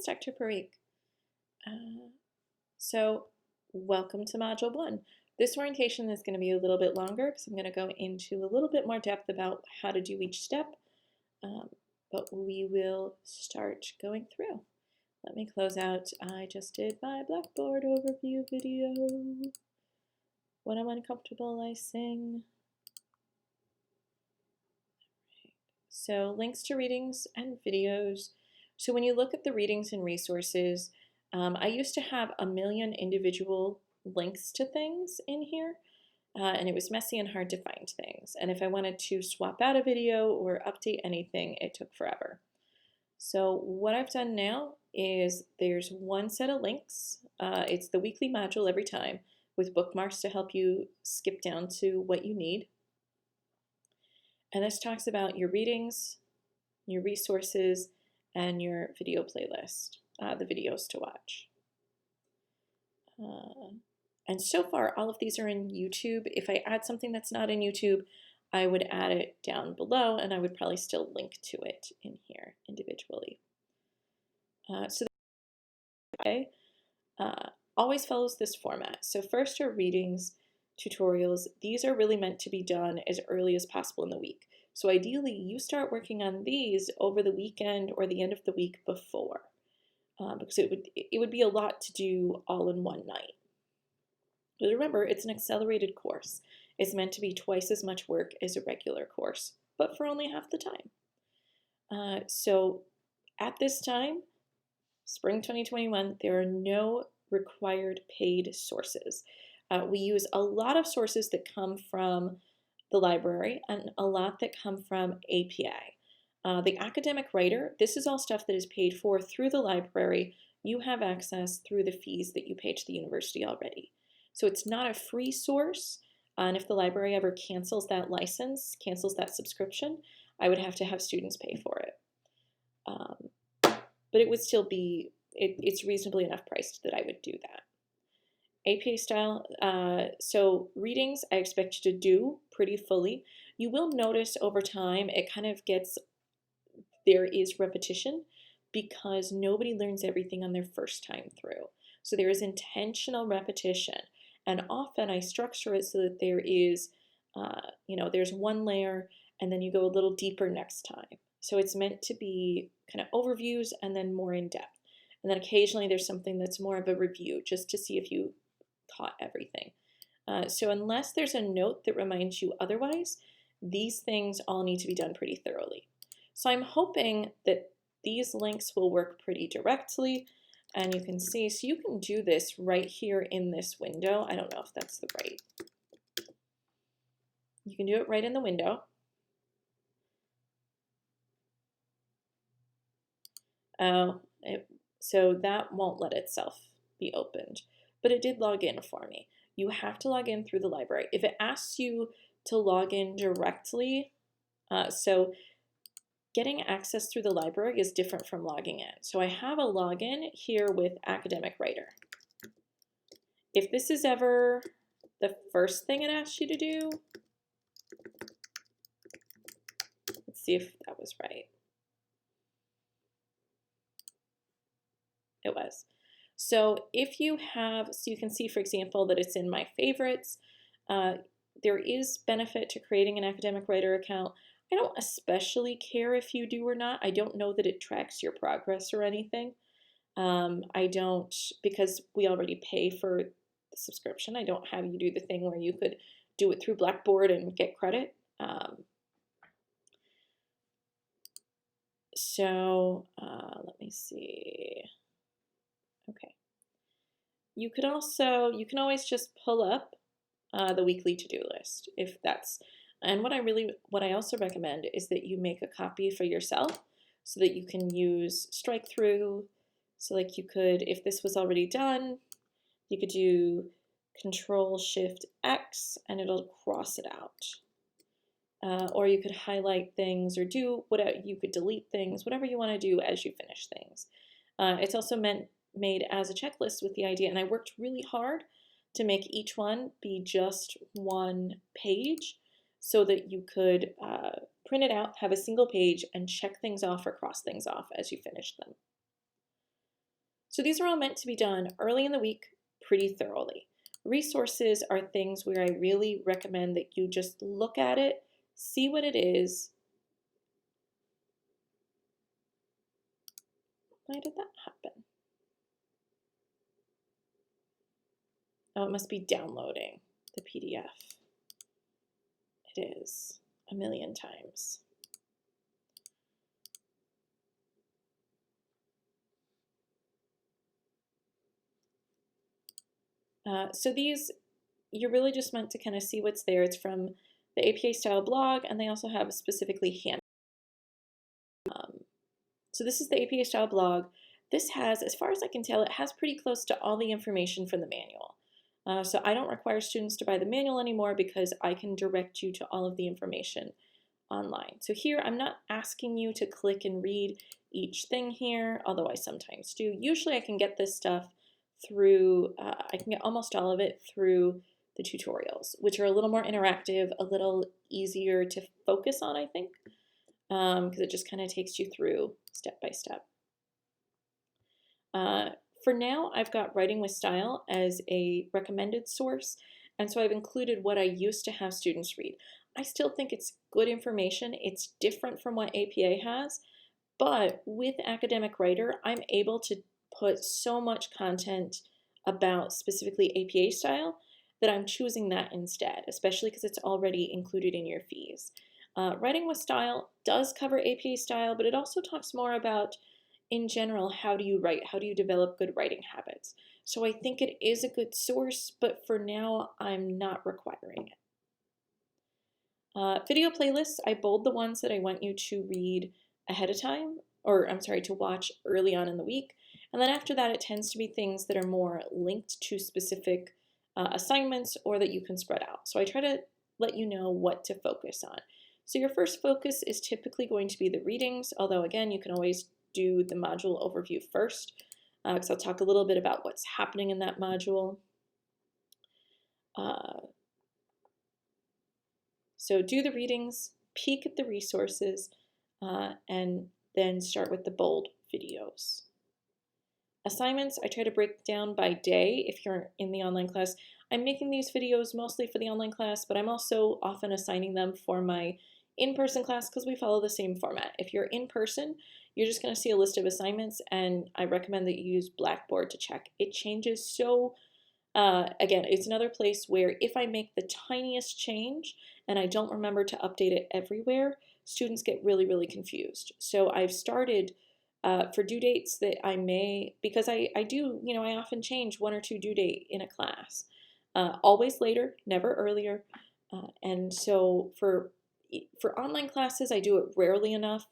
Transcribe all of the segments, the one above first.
Dr. Parikh. So welcome to Module 1. This orientation is going to be a little bit longer because I'm going to go into a little bit more depth about how to do each step, but we will start going through. Let me close out. I just did my Blackboard overview video. When I'm uncomfortable, I sing. So links to readings and videos. So when you look at the readings and resources, I used to have a million individual links to things in here, and it was messy and hard to find things. And if I wanted to swap out a video or update anything, it took forever. So what I've done now is there's one set of links. It's the weekly module every time with bookmarks to help you skip down to what you need. And this talks about your readings, your resources, and your video playlist, the videos to watch. And so far, all of these are in YouTube. If I add something that's not in YouTube, I would add it down below, and I would probably still link to it in here individually. Always follows this format. So first are readings, tutorials. These are really meant to be done as early as possible in the week. So ideally, you start working on these over the weekend or the end of the week before, because it would be a lot to do all in one night. But remember, it's an accelerated course. It's meant to be twice as much work as a regular course, but for only half the time. So at this time, spring 2021, there are no required paid sources. We use a lot of sources that come from the library and a lot that come from APA. The academic writer, this is all stuff that is paid for through the library. You have access through the fees that you pay to the university already. So it's not a free source, and if the library ever cancels that license, cancels that subscription, I would have to have students pay for it. But it would still be, it's reasonably enough priced that I would do that. APA style, so readings I expect you to do pretty fully. You will notice over time it kind of gets, there is repetition because nobody learns everything on their first time through. So there is intentional repetition, and often I structure it so that there is, there's one layer and then you go a little deeper next time. So it's meant to be kind of overviews and then more in depth. And then occasionally there's something that's more of a review just to see if you caught everything. So unless there's a note that reminds you otherwise, these things all need to be done pretty thoroughly. So I'm hoping that these links will work pretty directly, and you can see, so you can do this right here in this window. I don't know if that's the right. You can do it right in the window. So that won't let itself be opened, but it did log in for me. You have to log in through the library. If it asks you to log in directly, so getting access through the library is different from logging in. So I have a login here with Academic Writer. If this is ever the first thing it asks you to do, let's see if that was right. It was. So if you have, so you can see, for example, that it's in my favorites. There is benefit to creating an Academic Writer account. I don't especially care if you do or not. I don't know that it tracks your progress or anything. I don't, because we already pay for the subscription. I don't have you do the thing where you could do it through Blackboard and get credit. Let me see. Okay. You can always just pull up the weekly to-do list if that's, and what I also recommend is that you make a copy for yourself so that you can use strike through. So like you could, if this was already done, you could do Control-Shift-X and it'll cross it out. Or you could highlight things or do whatever, you could delete things, whatever you want to do as you finish things. It's also made as a checklist with the idea, and I worked really hard to make each one be just one page so that you could print it out, have a single page, and check things off or cross things off as you finish them. So these are all meant to be done early in the week pretty thoroughly. Resources are things where I really recommend that you just look at it, see what it is. Why did that happen? Oh, it must be downloading the PDF. It is a million times. So these, you're really just meant to kind of see what's there. It's from the APA style blog, and they also have specifically hand. So this is the APA style blog. This has, as far as I can tell, it has pretty close to all the information from the manual. So I don't require students to buy the manual anymore because I can direct you to all of the information online. So here I'm not asking you to click and read each thing here, although I sometimes do. Usually I can get this stuff through, I can get almost all of it through the tutorials, which are a little more interactive, a little easier to focus on, I think, because it just kind of takes you through step by step. For now, I've got Writing with Style as a recommended source, and so I've included what I used to have students read. I still think it's good information. It's different from what APA has, but with Academic Writer, I'm able to put so much content about specifically APA style that I'm choosing that instead, especially because it's already included in your fees. Writing with Style does cover APA style, but it also talks more about, in general, how do you write? How do you develop good writing habits? So I think it is a good source, but for now, I'm not requiring it. Video playlists, I bold the ones that I want you to read ahead of time, or I'm sorry, to watch early on in the week. And then after that, it tends to be things that are more linked to specific assignments or that you can spread out. So I try to let you know what to focus on. So your first focus is typically going to be the readings, although again, you can always do the module overview first, because I'll talk a little bit about what's happening in that module. So do the readings, peek at the resources, and then start with the bold videos. Assignments, I try to break down by day if you're in the online class. I'm making these videos mostly for the online class, but I'm also often assigning them for my in-person class because we follow the same format. If you're in person, you're just going to see a list of assignments, and I recommend that you use Blackboard to check. It changes so, again, it's another place where if I make the tiniest change and I don't remember to update it everywhere, students get really, really confused. So I've started for due dates that I may, because I do, I often change one or two due date in a class. Always later, never earlier. And so for online classes, I do it rarely enough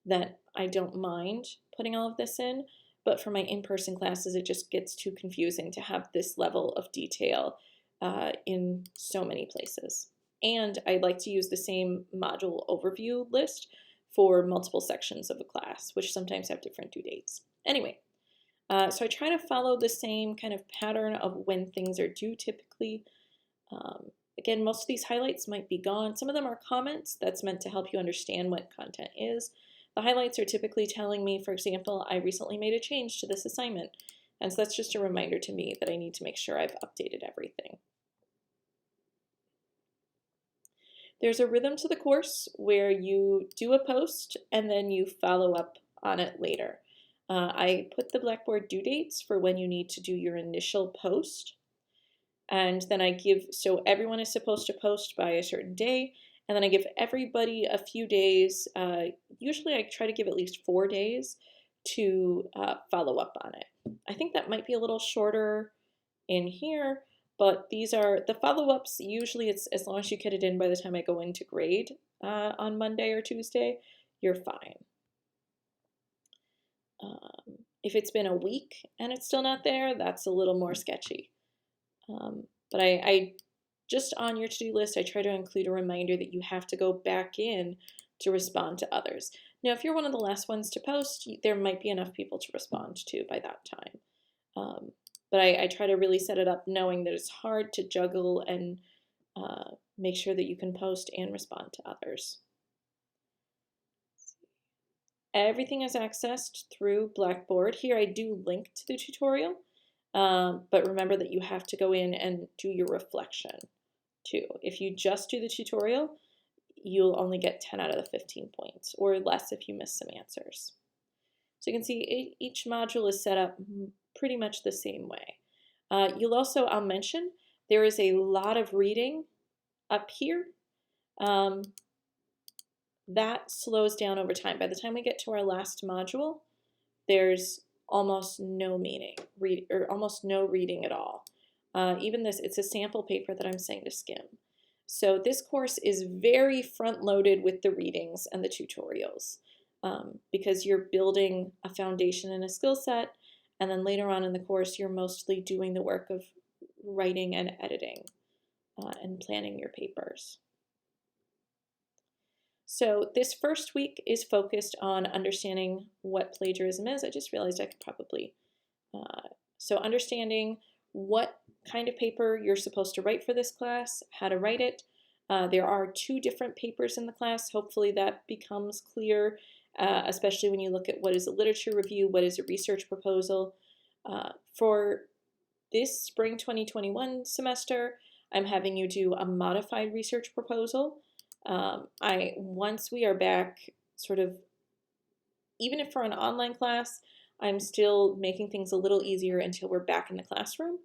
that I don't mind putting all of this in. But for my in-person classes, it just gets too confusing to have this level of detail in so many places. And I like to use the same module overview list for multiple sections of a class, which sometimes have different due dates. Anyway, so I try to follow the same kind of pattern of when things are due typically. Again, most of these highlights might be gone. Some of them are comments. That's meant to help you understand what content is. The highlights are typically telling me, for example, I recently made a change to this assignment. And so that's just a reminder to me that I need to make sure I've updated everything. There's a rhythm to the course where you do a post and then you follow up on it later. I put the Blackboard due dates for when you need to do your initial post. And then I give, so everyone is supposed to post by a certain day. And then I give everybody a few days. Usually I try to give at least 4 days to follow up on it. I think that might be a little shorter in here, but these are the follow-ups. Usually it's as long as you get it in by the time I go into grade on Monday or Tuesday, you're fine. If it's been a week and it's still not there, that's a little more sketchy. But I just on your to-do list, I try to include a reminder that you have to go back in to respond to others. Now, if you're one of the last ones to post, there might be enough people to respond to by that time. But I try to really set it up knowing that it's hard to juggle and make sure that you can post and respond to others. Everything is accessed through Blackboard. Here I do link to the tutorial, but remember that you have to go in and do your reflection too. If you just do the tutorial, you'll only get 10 out of the 15 points, or less if you miss some answers. So you can see each module is set up pretty much the same way. You'll also, I'll mention, there is a lot of reading up here. That slows down over time. By the time we get to our last module, there's almost no almost no reading at all. Even this, it's a sample paper that I'm saying to skim. So this course is very front-loaded with the readings and the tutorials because you're building a foundation and a skill set, and then later on in the course, you're mostly doing the work of writing and editing and planning your papers. So this first week is focused on understanding what plagiarism is. I just realized I could probably, so understanding what kind of paper you're supposed to write for this class, how to write it. There are 2 different papers in the class. Hopefully that becomes clear, especially when you look at what is a literature review, what is a research proposal. For this spring 2021 semester, I'm having you do a modified research proposal. Once we are back, sort of, even if for an online class, I'm still making things a little easier until we're back in the classroom.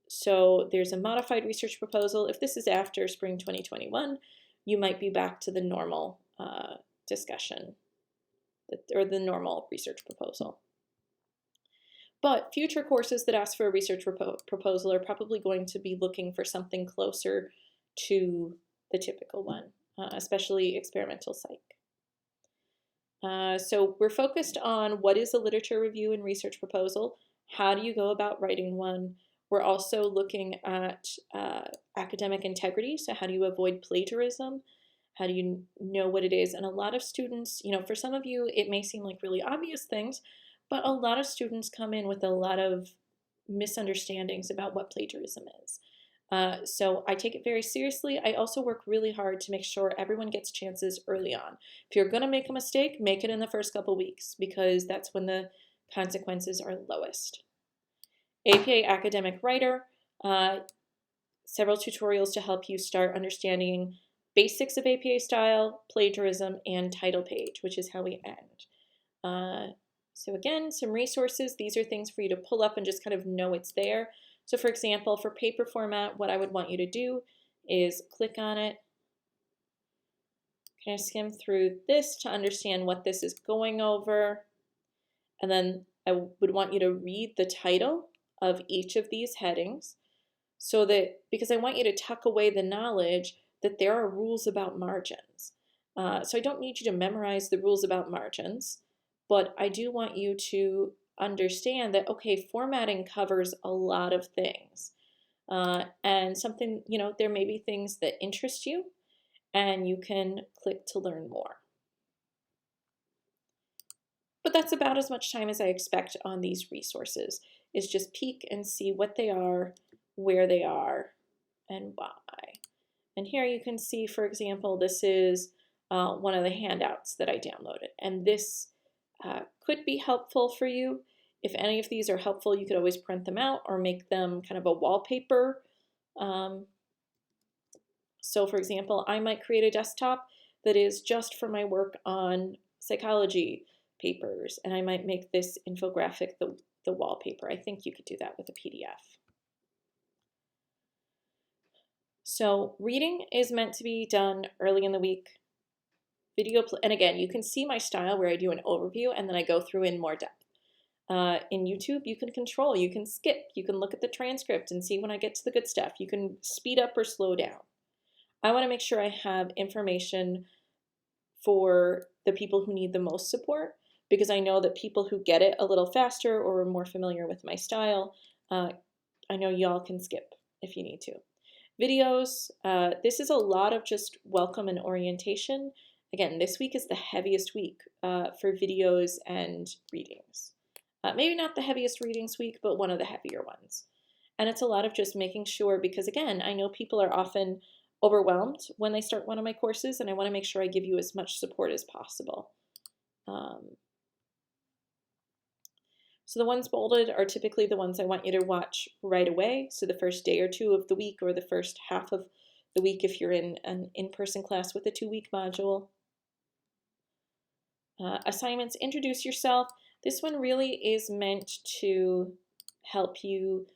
So there's a modified research proposal. If this is after spring 2021, you might be back to the normal discussion or the normal research proposal. But future courses that ask for a research proposal are probably going to be looking for something closer to the typical one, especially experimental psych. So we're focused on what is a literature review and research proposal, how do you go about writing one. We're also looking at academic integrity, so how do you avoid plagiarism, how do you know what it is. And a lot of students, for some of you it may seem like really obvious things, but a lot of students come in with a lot of misunderstandings about what plagiarism is. So I take it very seriously. I also work really hard to make sure everyone gets chances early on. If you're going to make a mistake, make it in the first couple weeks because that's when the consequences are lowest. APA Academic Writer, several tutorials to help you start understanding basics of APA style, plagiarism, and title page, which is how we end. So again, some resources. These are things for you to pull up and just kind of know it's there. So for example, for paper format, what I would want you to do is click on it, kind of skim through this to understand what this is going over. And then I would want you to read the title of each of these headings so that, because I want you to tuck away the knowledge that there are rules about margins. So I don't need you to memorize the rules about margins, but I do want you to understand that, okay, formatting covers a lot of things. And something, there may be things that interest you and you can click to learn more. But that's about as much time as I expect on these resources, is just peek and see what they are, where they are, and why. And here you can see, for example, this is one of the handouts that I downloaded. And this could be helpful for you. If any of these are helpful, you could always print them out or make them kind of a wallpaper. So for example, I might create a desktop that is just for my work on psychology papers, and I might make this infographic the wallpaper. I think you could do that with a PDF. So reading is meant to be done early in the week. And again, you can see my style where I do an overview and then I go through in more depth. In YouTube, you can control, you can skip, you can look at the transcript and see when I get to the good stuff. You can speed up or slow down. I want to make sure I have information for the people who need the most support, because I know that people who get it a little faster or are more familiar with my style, I know y'all can skip if you need to. Videos, this is a lot of just welcome and orientation. Again, this week is the heaviest week for videos and readings. Maybe not the heaviest readings week, but one of the heavier ones. And it's a lot of just making sure, because again, I know people are often overwhelmed when they start one of my courses, and I want to make sure I give you as much support as possible. So the ones bolded are typically the ones I want you to watch right away. So the first day or two of the week, or the first half of the week if you're in an in-person class with a 2-week module. Assignments, introduce yourself. This one really is meant to help you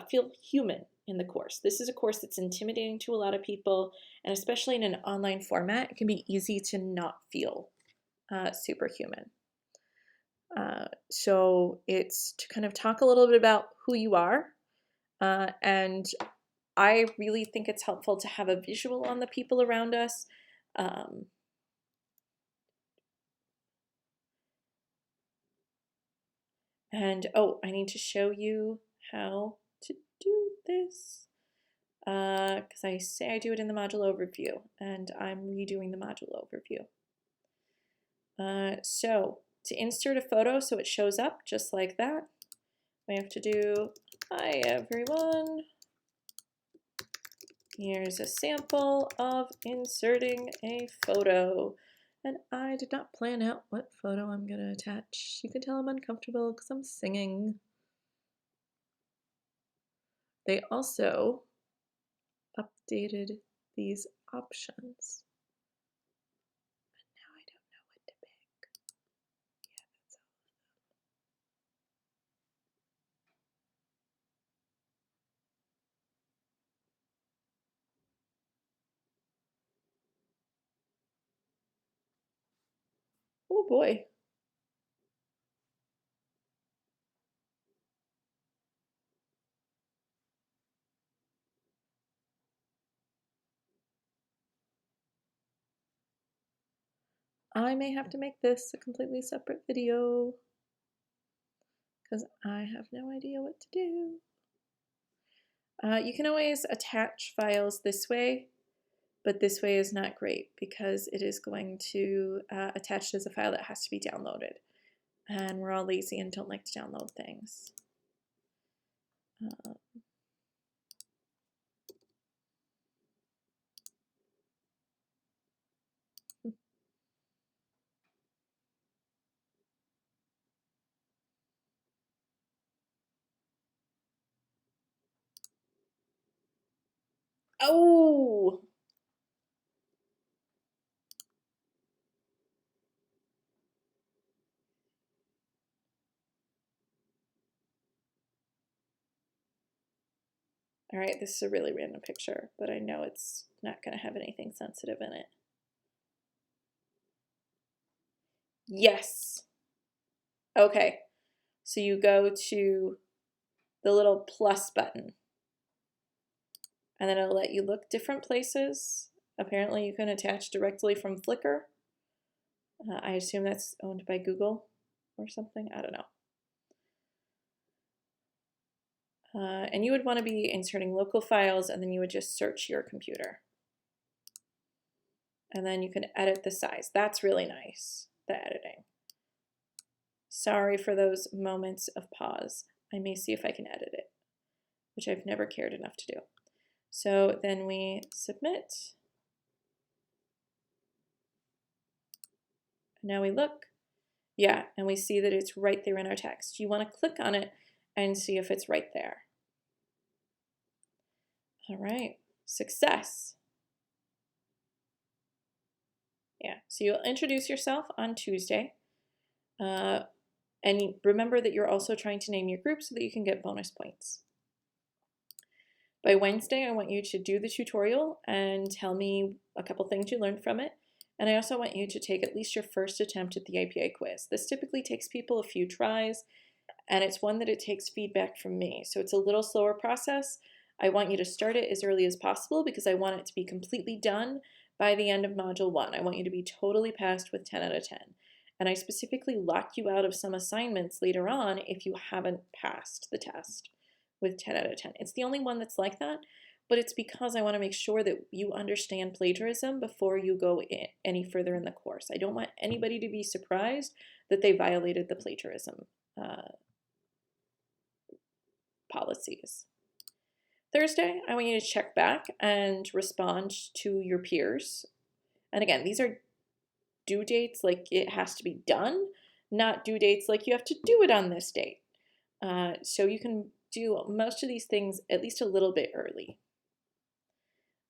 feel human in the course. This is a course that's intimidating to a lot of people, and especially in an online format, it can be easy to not feel superhuman. So it's to kind of talk a little bit about who you are, and I really think it's helpful to have a visual on the people around us. And oh, I need to show you how to do this, because I say I do it in the module overview, and I'm redoing the module overview. So to insert a photo so it shows up just like that, we have to do, hi everyone, here's a sample of inserting a photo. And I did not plan out what photo I'm going to attach. You can tell I'm uncomfortable because I'm singing. They also updated these options. And now I don't know what to pick. Yeah, that's all of them. Oh boy. I may have to make this a completely separate video because I have no idea what to do. You can always attach files this way, but this way is not great because it is going to attach as a file that has to be downloaded. And we're all lazy and don't like to download things. Oh! All right, this is a really random picture, but I know it's not going to have anything sensitive in it. Yes. Okay, so you go to the little plus button, and then it'll let you look different places. Apparently you can attach directly from Flickr. I assume that's owned by Google or something, I don't know. And you would want to be inserting local files, and then you would just search your computer. And then you can edit the size. That's really nice, the editing. Sorry for those moments of pause. I may see if I can edit it, which I've never cared enough to do. So then we submit. Now we look. Yeah, and we see that it's right there in our text. You want to click on it and see if it's right there. All right, success. Yeah, so you'll introduce yourself on Tuesday. And remember that you're also trying to name your group so that you can get bonus points. By Wednesday, I want you to do the tutorial and tell me a couple things you learned from it. And I also want you to take at least your first attempt at the APA quiz. This typically takes people a few tries, and it's one that it takes feedback from me. So it's a little slower process. I want you to start it as early as possible because I want it to be completely done by the end of Module 1. I want you to be totally passed with 10 out of 10. And I specifically lock you out of some assignments later on if you haven't passed the test with 10 out of 10. It's the only one that's like that, but it's because I want to make sure that you understand plagiarism before you go any further in the course. I don't want anybody to be surprised that they violated the plagiarism policies. Thursday, I want you to check back and respond to your peers. And again, these are due dates like it has to be done, not due dates like you have to do it on this date. So you can do most of these things at least a little bit early.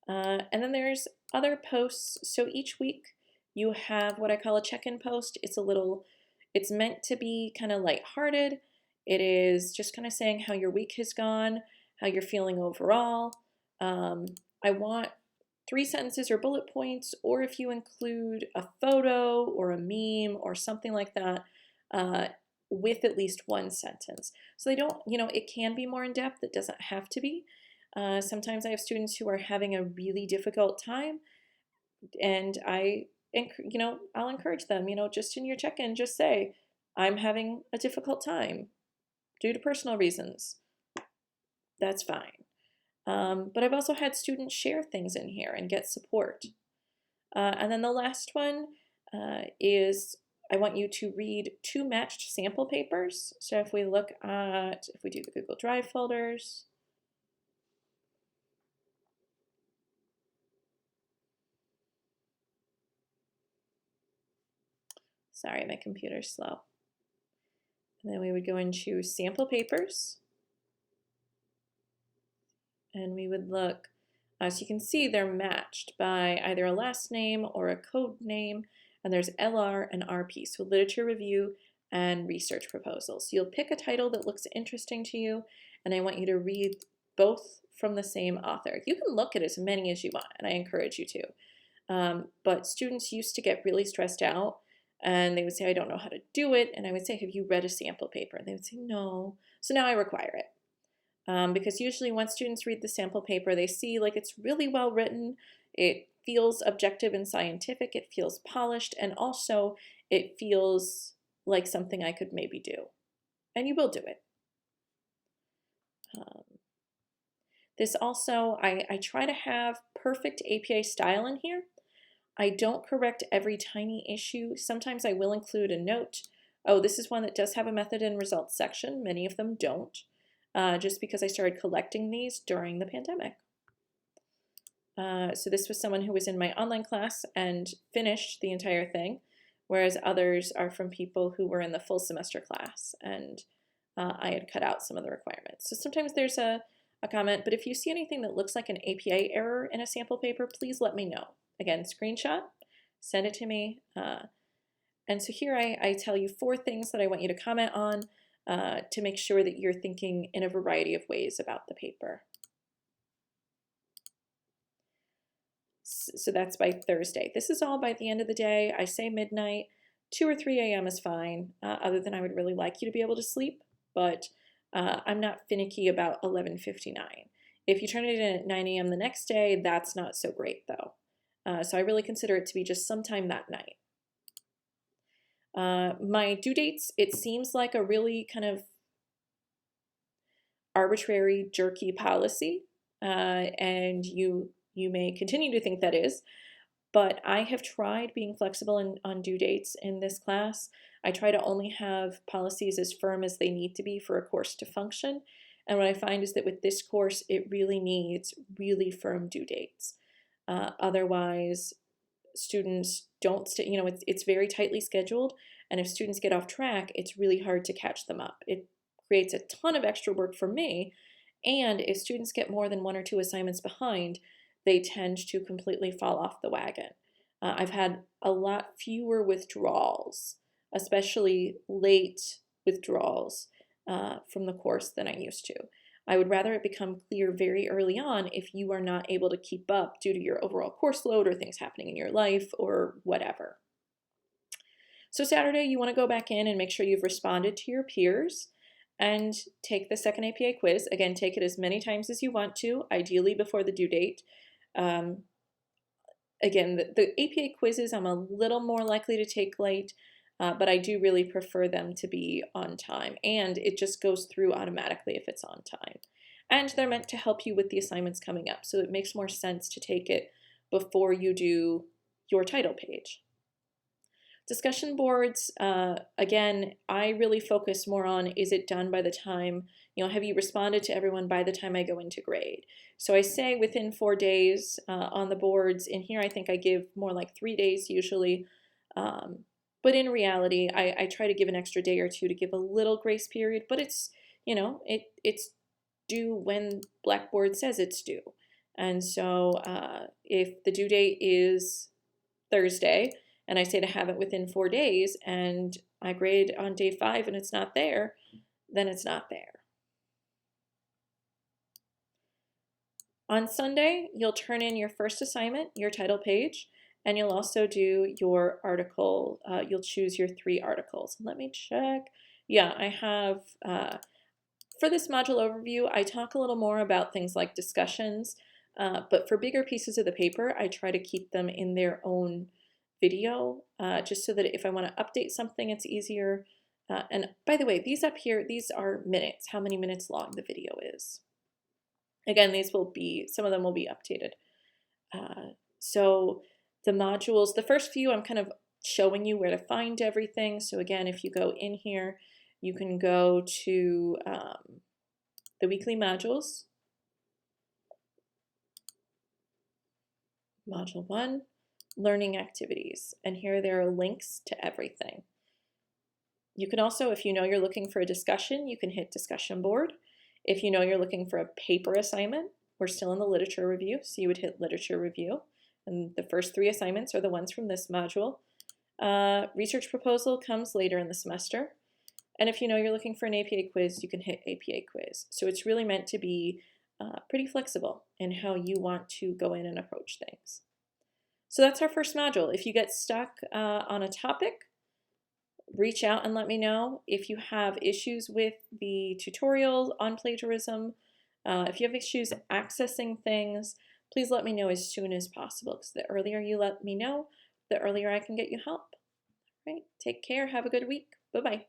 And then there's other posts. So each week you have what I call a check-in post. It's meant to be kind of lighthearted. It is just kind of saying how your week has gone, how you're feeling overall. I want 3 sentences or bullet points, or if you include a photo or a meme or something like that, with at least 1 sentence. So they don't, it can be more in depth. It doesn't have to be. Sometimes I have students who are having a really difficult time, and I'll encourage them, just in your check-in, just say, I'm having a difficult time due to personal reasons. That's fine. But I've also had students share things in here and get support. And then the last one is I want you to read 2 matched sample papers. So if we do the Google Drive folders, sorry, my computer's slow. And then we would go into sample papers. And we would look, so you can see they're matched by either a last name or a code name. And there's LR and RP, so literature review and research proposals. So you'll pick a title that looks interesting to you, and I want you to read both from the same author. You can look at as many as you want, and I encourage you to. But students used to get really stressed out, and they would say, I don't know how to do it. And I would say, have you read a sample paper? And they would say, no. So now I require it. Because usually once students read the sample paper, they see like it's really well written, it feels objective and scientific, it feels polished, and also it feels like something I could maybe do. And you will do it. This also, I try to have perfect APA style in here. I don't correct every tiny issue. Sometimes I will include a note. Oh, this is one that does have a method and results section. Many of them don't. Just because I started collecting these during the pandemic. So this was someone who was in my online class and finished the entire thing, whereas others are from people who were in the full semester class, and I had cut out some of the requirements. So sometimes there's a comment, but if you see anything that looks like an APA error in a sample paper, please let me know. Again, screenshot, send it to me. And so here I tell you 4 things that I want you to comment on, to make sure that you're thinking in a variety of ways about the paper. So that's by Thursday. This is all by the end of the day. I say midnight. 2 or 3 a.m. is fine, other than I would really like you to be able to sleep, but I'm not finicky about 11:59. If you turn it in at 9 a.m. the next day, that's not so great though. So I really consider it to be just sometime that night. My due dates, it seems like a really kind of arbitrary, jerky policy, and you may continue to think that is, but I have tried being flexible on due dates in this class. I try to only have policies as firm as they need to be for a course to function, and what I find is that with this course, it really needs really firm due dates. Otherwise, students don't stay, it's very tightly scheduled, and if students get off track, it's really hard to catch them up. It creates a ton of extra work for me, and if students get more than 1 or 2 assignments behind, they tend to completely fall off the wagon. I've had a lot fewer withdrawals, especially late withdrawals from the course than I used to. I would rather it become clear very early on if you are not able to keep up due to your overall course load or things happening in your life or whatever. So Saturday, you want to go back in and make sure you've responded to your peers and take the second APA quiz. Again, take it as many times as you want to, ideally before the due date. Again, the APA quizzes I'm a little more likely to take late, but I do really prefer them to be on time, and it just goes through automatically if it's on time. And they're meant to help you with the assignments coming up, so it makes more sense to take it before you do your title page. Discussion boards, again, I really focus more on, is it done by the time, have you responded to everyone by the time I go into grade? So I say within 4 days on the boards. In here, I think I give more like 3 days usually. But in reality, I try to give an extra day or two to give a little grace period, but it's due when Blackboard says it's due. And so if the due date is Thursday, and I say to have it within 4 days, and I grade on day 5 and it's not there, then it's not there. On Sunday, you'll turn in your first assignment, your title page, and you'll also do your article. You'll choose your 3 articles. Let me check. Yeah, I have, for this module overview, I talk a little more about things like discussions, but for bigger pieces of the paper, I try to keep them in their own video, just so that if I want to update something, it's easier. And by the way, these up here, these are minutes, how many minutes long the video is. Again, some of them will be updated. So the modules, the first few, I'm kind of showing you where to find everything. So again, if you go in here, you can go to the weekly modules. Module 1, learning activities. And here there are links to everything. You can also, if you know you're looking for a discussion, you can hit discussion board. If you know you're looking for a paper assignment, we're still in the literature review, so you would hit literature review. And the first 3 assignments are the ones from this module. Research proposal comes later in the semester. And if you know you're looking for an APA quiz, you can hit APA quiz. So it's really meant to be pretty flexible in how you want to go in and approach things. So that's our first module. If you get stuck on a topic, reach out and let me know. If you have issues with the tutorial on plagiarism, if you have issues accessing things, please let me know as soon as possible, because the earlier you let me know, the earlier I can get you help. All right, take care. Have a good week. Bye-bye.